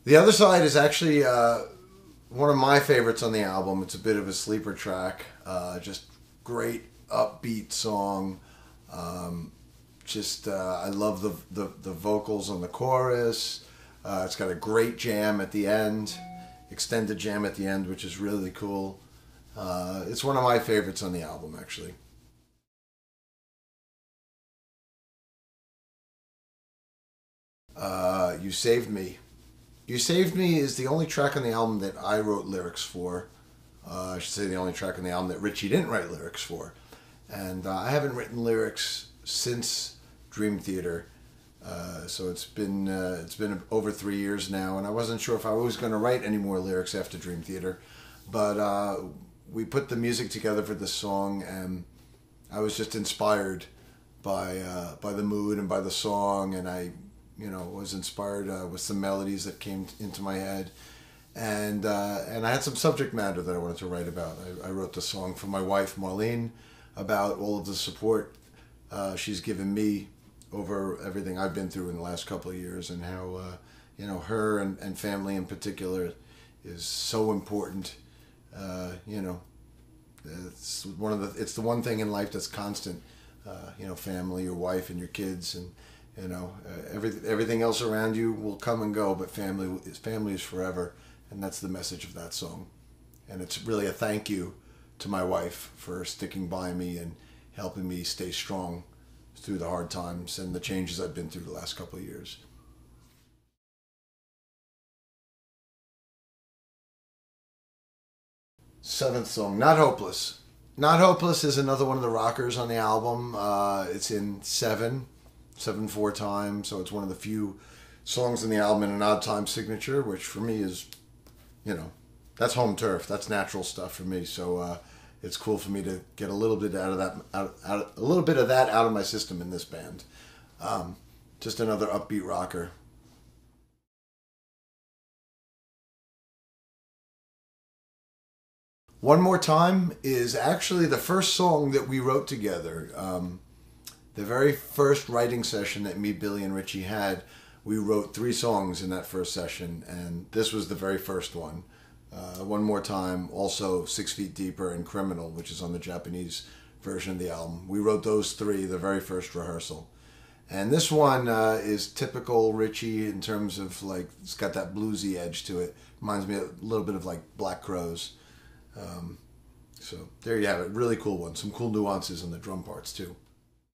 The other side is actually one of my favorites on the album. It's a bit of a sleeper track. Just great upbeat song. I love the vocals on the chorus. It's got a great jam at the end, extended jam at the end, which is really cool. It's one of my favorites on the album, actually. You Saved Me. You Saved Me is the only track on the album that I wrote lyrics for. I should say the only track on the album that Richie didn't write lyrics for. And I haven't written lyrics since Dream Theater. So it's been over 3 years now, and I wasn't sure if I was going to write any more lyrics after Dream Theater, but we put the music together for this song, and I was just inspired by the mood and by the song, and I was inspired with some melodies that came into my head, and I had some subject matter that I wanted to write about. I wrote the song for my wife Marlene about all of the support she's given me over everything I've been through in the last couple of years, and how her and family in particular is so important. It's the one thing in life that's constant. Family, your wife, and your kids, and everything else around you will come and go, but family is forever, and that's the message of that song. And it's really a thank you to my wife for sticking by me and helping me stay strong through the hard times and the changes I've been through the last couple of years. Seventh song, Not Hopeless. Not Hopeless is another one of the rockers on the album. It's in 7/4 time, so it's one of the few songs in the album in an odd time signature, which for me is, that's home turf. That's natural stuff for me. So it's cool for me to get a little bit a little bit of that out of my system in this band. Just another upbeat rocker. One More Time is actually the first song that we wrote together. The very first writing session that me, Billy, and Richie had, we wrote 3 songs in that first session, and this was the very first one. One More Time, also 6 Feet Deeper, and Criminal, which is on the Japanese version of the album. We wrote those 3 the very first rehearsal. And this one is typical Richie in terms of, it's got that bluesy edge to it. Reminds me a little bit of Black Crowes. So there you have it. Really cool one. Some cool nuances in the drum parts too.